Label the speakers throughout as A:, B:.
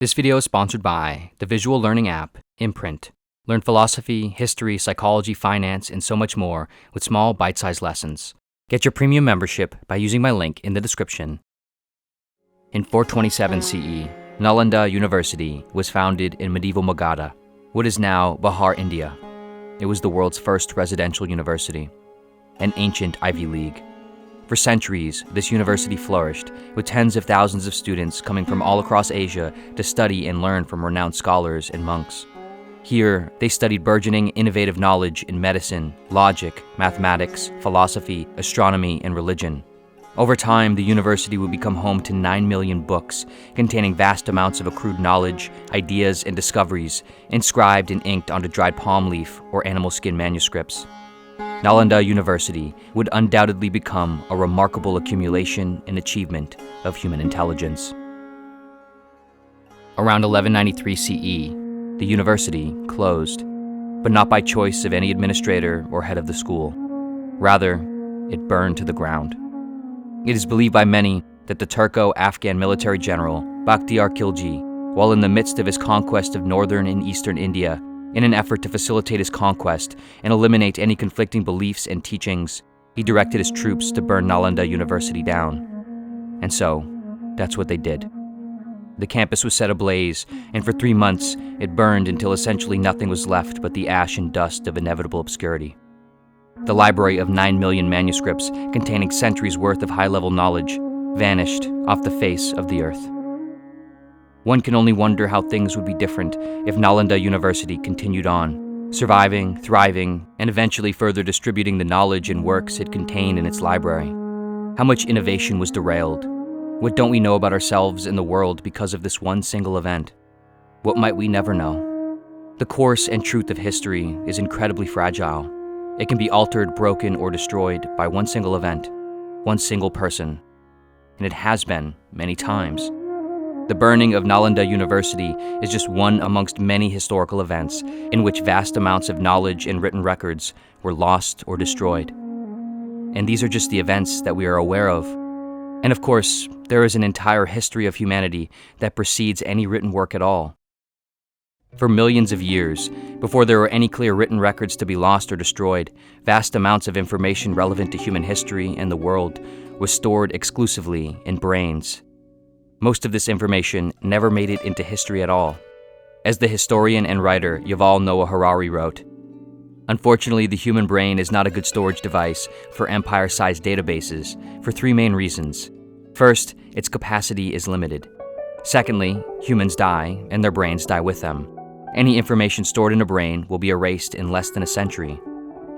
A: This video is sponsored by the visual learning app, Imprint. Learn philosophy, history, psychology, finance, and so much more with small, bite-sized lessons. Get your premium membership by using my link in the description. In 427 CE, Nalanda University was founded in medieval Magadha, what is now Bihar, India. It was the world's first residential university, an ancient Ivy League. For centuries, this university flourished, with tens of thousands of students coming from all across Asia to study and learn from renowned scholars and monks. Here, they studied burgeoning innovative knowledge in medicine, logic, mathematics, philosophy, astronomy, and religion. Over time, the university would become home to 9 million books, containing vast amounts of accrued knowledge, ideas, and discoveries, inscribed and inked onto dried palm leaf or animal skin manuscripts. Nalanda University would undoubtedly become a remarkable accumulation and achievement of human intelligence. Around 1193 CE, the university closed, but not by choice of any administrator or head of the school. Rather, it burned to the ground. It is believed by many that the Turco-Afghan military general Bakhtiar Khilji, while in the midst of his conquest of northern and eastern India, in an effort to facilitate his conquest and eliminate any conflicting beliefs and teachings, he directed his troops to burn Nalanda University down. And so, that's what they did. The campus was set ablaze, and for 3 months, it burned until essentially nothing was left but the ash and dust of inevitable obscurity. The library of 9 million manuscripts containing centuries' worth of high-level knowledge vanished off the face of the earth. One can only wonder how things would be different if Nalanda University continued on, surviving, thriving, and eventually further distributing the knowledge and works it contained in its library. How much innovation was derailed? What don't we know about ourselves and the world because of this one single event? What might we never know? The course and truth of history is incredibly fragile. It can be altered, broken, or destroyed by one single event, one single person. And it has been many times. The burning of Nalanda University is just one amongst many historical events in which vast amounts of knowledge and written records were lost or destroyed. And these are just the events that we are aware of. And of course, there is an entire history of humanity that precedes any written work at all. For millions of years, before there were any clear written records to be lost or destroyed, vast amounts of information relevant to human history and the world was stored exclusively in brains. Most of this information never made it into history at all. As the historian and writer Yuval Noah Harari wrote, "Unfortunately, the human brain is not a good storage device for empire-sized databases for 3 main reasons. First, its capacity is limited. Secondly, humans die, and their brains die with them. Any information stored in a brain will be erased in less than a century.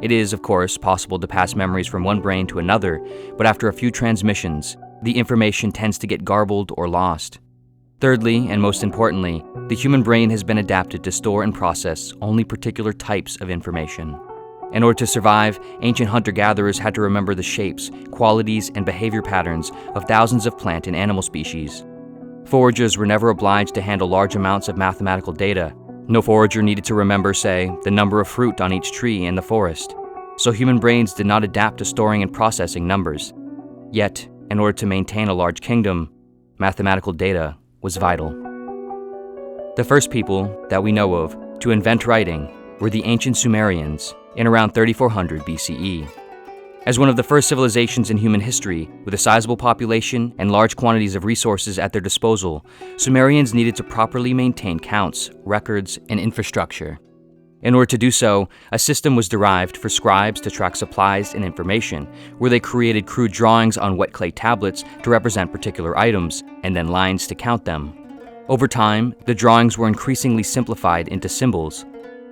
A: It is, of course, possible to pass memories from one brain to another, but after a few transmissions, the information tends to get garbled or lost. Thirdly, and most importantly, the human brain has been adapted to store and process only particular types of information. In order to survive, ancient hunter-gatherers had to remember the shapes, qualities, and behavior patterns of thousands of plant and animal species. Foragers were never obliged to handle large amounts of mathematical data. No forager needed to remember, say, the number of fruit on each tree in the forest. So human brains did not adapt to storing and processing numbers. Yet, in order to maintain a large kingdom, mathematical data was vital. The first people that we know of to invent writing were the ancient Sumerians in around 3400 BCE. As one of the first civilizations in human history, with a sizable population and large quantities of resources at their disposal, Sumerians needed to properly maintain counts, records, and infrastructure. In order to do so, a system was derived for scribes to track supplies and information, where they created crude drawings on wet clay tablets to represent particular items, and then lines to count them. Over time, the drawings were increasingly simplified into symbols.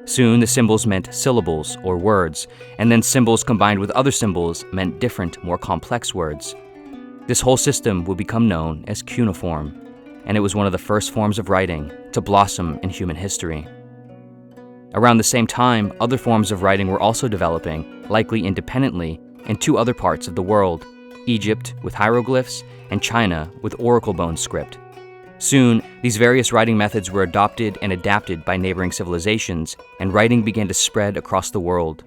A: Soon, the symbols meant syllables or words, and then symbols combined with other symbols meant different, more complex words. This whole system would become known as cuneiform, and it was one of the first forms of writing to blossom in human history. Around the same time, other forms of writing were also developing, likely independently, in 2 other parts of the world, Egypt with hieroglyphs and China with oracle bone script. Soon, these various writing methods were adopted and adapted by neighboring civilizations, and writing began to spread across the world.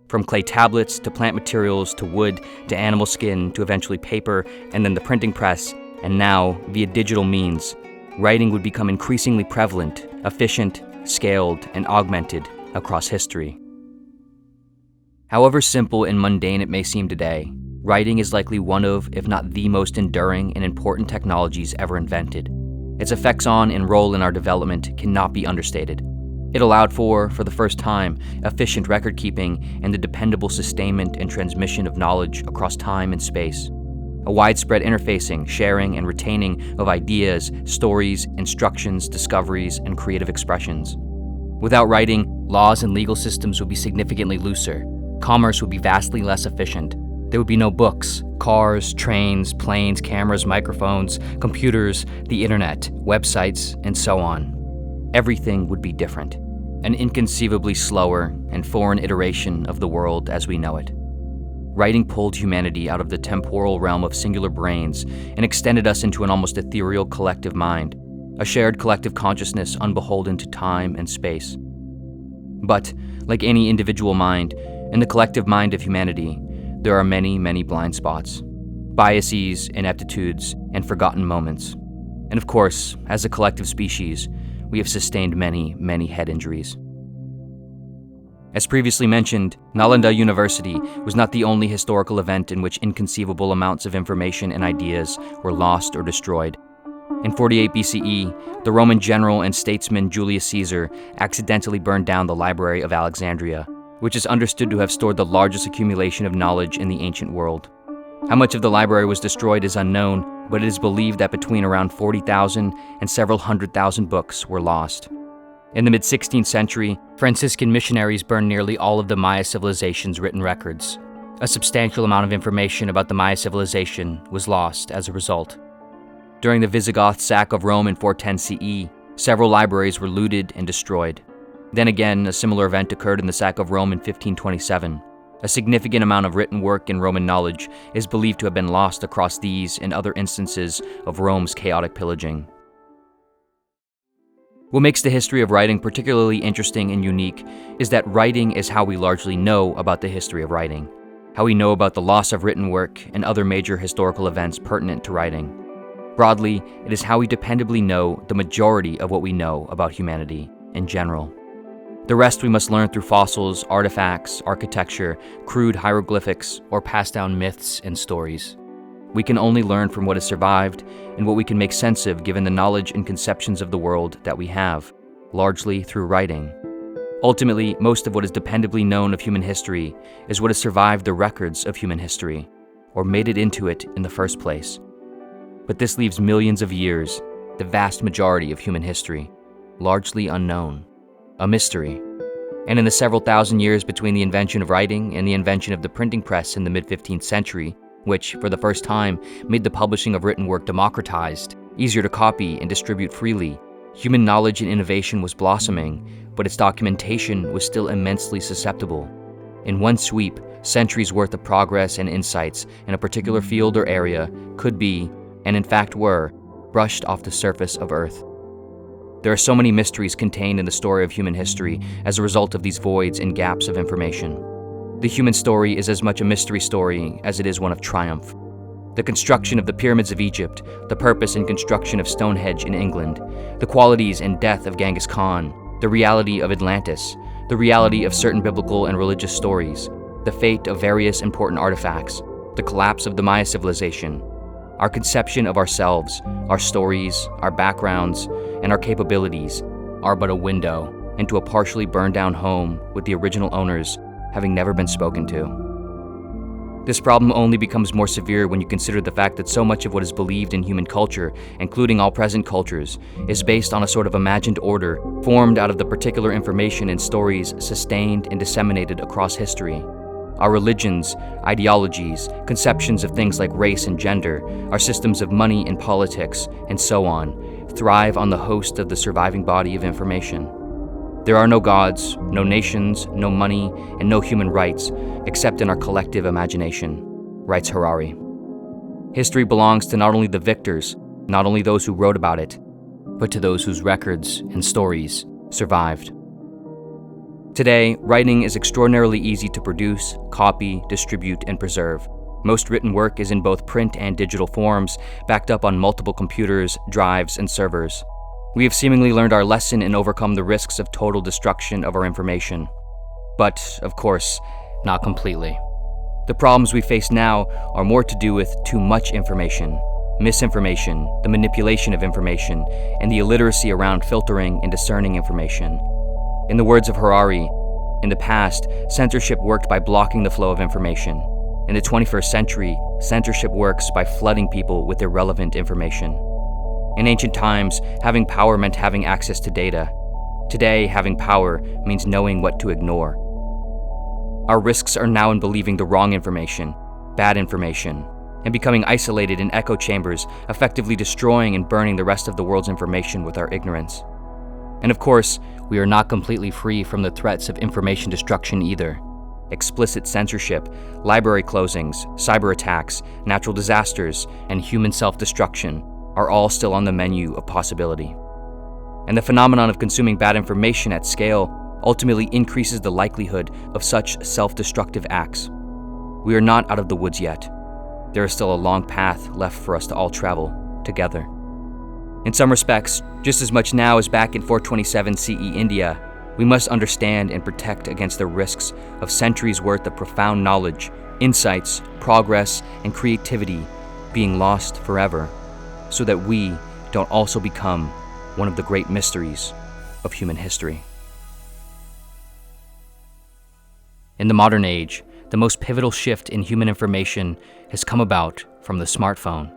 A: From clay tablets to plant materials to wood to animal skin to eventually paper and then the printing press, and now, via digital means, writing would become increasingly prevalent, efficient, scaled, and augmented across history. However simple and mundane it may seem today, writing is likely one of, if not the most enduring and important technologies ever invented. Its effects on and role in our development cannot be understated. It allowed for the first time, efficient record-keeping and the dependable sustainment and transmission of knowledge across time and space. A widespread interfacing, sharing, and retaining of ideas, stories, instructions, discoveries, and creative expressions. Without writing, laws and legal systems would be significantly looser. Commerce would be vastly less efficient. There would be no books, cars, trains, planes, cameras, microphones, computers, the internet, websites, and so on. Everything would be different. An inconceivably slower and foreign iteration of the world as we know it. Writing pulled humanity out of the temporal realm of singular brains and extended us into an almost ethereal collective mind, a shared collective consciousness unbeholden to time and space. But, like any individual mind, in the collective mind of humanity, there are many, many blind spots, biases, ineptitudes, and forgotten moments. And of course, as a collective species, we have sustained many, many head injuries. As previously mentioned, Nalanda University was not the only historical event in which inconceivable amounts of information and ideas were lost or destroyed. In 48 BCE, the Roman general and statesman Julius Caesar accidentally burned down the Library of Alexandria, which is understood to have stored the largest accumulation of knowledge in the ancient world. How much of the library was destroyed is unknown, but it is believed that between around 40,000 and several 100,000 books were lost. In the mid-16th century, Franciscan missionaries burned nearly all of the Maya civilization's written records. A substantial amount of information about the Maya civilization was lost as a result. During the Visigoth sack of Rome in 410 CE, several libraries were looted and destroyed. Then again, a similar event occurred in the sack of Rome in 1527. A significant amount of written work and Roman knowledge is believed to have been lost across these and other instances of Rome's chaotic pillaging. What makes the history of writing particularly interesting and unique is that writing is how we largely know about the history of writing, how we know about the loss of written work and other major historical events pertinent to writing. Broadly, it is how we dependably know the majority of what we know about humanity in general. The rest we must learn through fossils, artifacts, architecture, crude hieroglyphics, or passed down myths and stories. We can only learn from what has survived and what we can make sense of given the knowledge and conceptions of the world that we have, largely through writing. Ultimately, most of what is dependably known of human history is what has survived the records of human history, or made it into it in the first place. But this leaves millions of years, the vast majority of human history, largely unknown. A mystery. And in the several thousand years between the invention of writing and the invention of the printing press in the mid-15th century, which, for the first time, made the publishing of written work democratized, easier to copy and distribute freely, human knowledge and innovation was blossoming, but its documentation was still immensely susceptible. In one sweep, centuries' worth of progress and insights in a particular field or area could be, and in fact were, brushed off the surface of Earth. There are so many mysteries contained in the story of human history as a result of these voids and gaps of information. The human story is as much a mystery story as it is one of triumph. The construction of the pyramids of Egypt, the purpose and construction of Stonehenge in England, the qualities and death of Genghis Khan, the reality of Atlantis, the reality of certain biblical and religious stories, the fate of various important artifacts, the collapse of the Maya civilization, our conception of ourselves, our stories, our backgrounds, and our capabilities are but a window into a partially burned down home with the original owners having never been spoken to. This problem only becomes more severe when you consider the fact that so much of what is believed in human culture, including all present cultures, is based on a sort of imagined order formed out of the particular information and stories sustained and disseminated across history. Our religions, ideologies, conceptions of things like race and gender, our systems of money and politics, and so on, thrive on the host of the surviving body of information. There are no gods, no nations, no money, and no human rights, except in our collective imagination, writes Harari. History belongs to not only the victors, not only those who wrote about it, but to those whose records and stories survived. Today, writing is extraordinarily easy to produce, copy, distribute, and preserve. Most written work is in both print and digital forms, backed up on multiple computers, drives, and servers. We have seemingly learned our lesson and overcome the risks of total destruction of our information. But, of course, not completely. The problems we face now are more to do with too much information, misinformation, the manipulation of information, and the illiteracy around filtering and discerning information. In the words of Harari, in the past, censorship worked by blocking the flow of information. In the 21st century, censorship works by flooding people with irrelevant information. In ancient times, having power meant having access to data. Today, having power means knowing what to ignore. Our risks are now in believing the wrong information, bad information, and becoming isolated in echo chambers, effectively destroying and burning the rest of the world's information with our ignorance. And of course, we are not completely free from the threats of information destruction either. Explicit censorship, library closings, cyber attacks, natural disasters, and human self-destruction are all still on the menu of possibility. And the phenomenon of consuming bad information at scale ultimately increases the likelihood of such self-destructive acts. We are not out of the woods yet. There is still a long path left for us to all travel together. In some respects, just as much now as back in 427 CE India, we must understand and protect against the risks of centuries' worth of profound knowledge, insights, progress, and creativity being lost forever, so that we don't also become one of the great mysteries of human history. In the modern age, the most pivotal shift in human information has come about from the smartphone.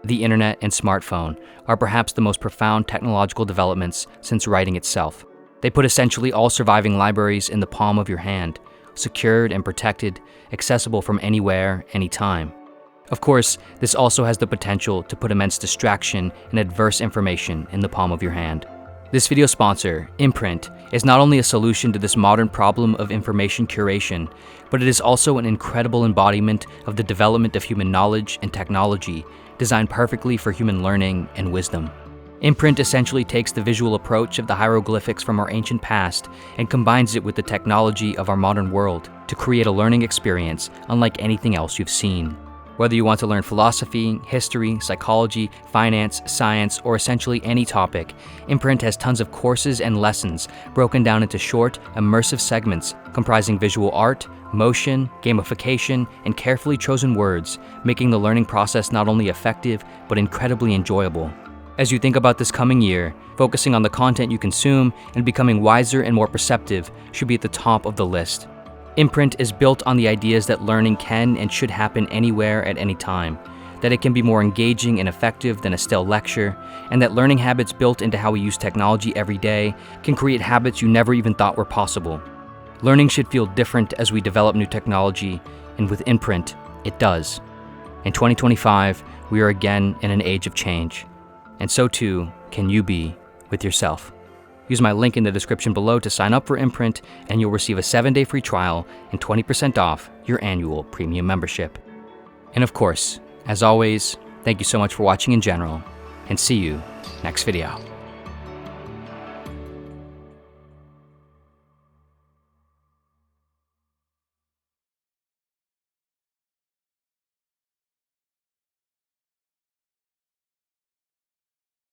A: The internet and smartphone are perhaps the most profound technological developments since writing itself. They put essentially all surviving libraries in the palm of your hand, secured and protected, accessible from anywhere, anytime. Of course, this also has the potential to put immense distraction and adverse information in the palm of your hand. This video sponsor, Imprint, is not only a solution to this modern problem of information curation, but it is also an incredible embodiment of the development of human knowledge and technology, designed perfectly for human learning and wisdom. Imprint essentially takes the visual approach of the hieroglyphics from our ancient past and combines it with the technology of our modern world to create a learning experience unlike anything else you've seen. Whether you want to learn philosophy, history, psychology, finance, science, or essentially any topic, Imprint has tons of courses and lessons broken down into short, immersive segments comprising visual art, motion, gamification, and carefully chosen words, making the learning process not only effective, but incredibly enjoyable. As you think about this coming year, focusing on the content you consume and becoming wiser and more perceptive should be at the top of the list. Imprint is built on the ideas that learning can and should happen anywhere at any time, that it can be more engaging and effective than a stale lecture, and that learning habits built into how we use technology every day can create habits you never even thought were possible. Learning should feel different as we develop new technology, and with Imprint, it does. In 2025, we are again in an age of change, and so too can you be with yourself. Use my link in the description below to sign up for Imprint, and you'll receive a 7-day free trial and 20% off your annual premium membership. And of course, as always, thank you so much for watching in general, and see you next video.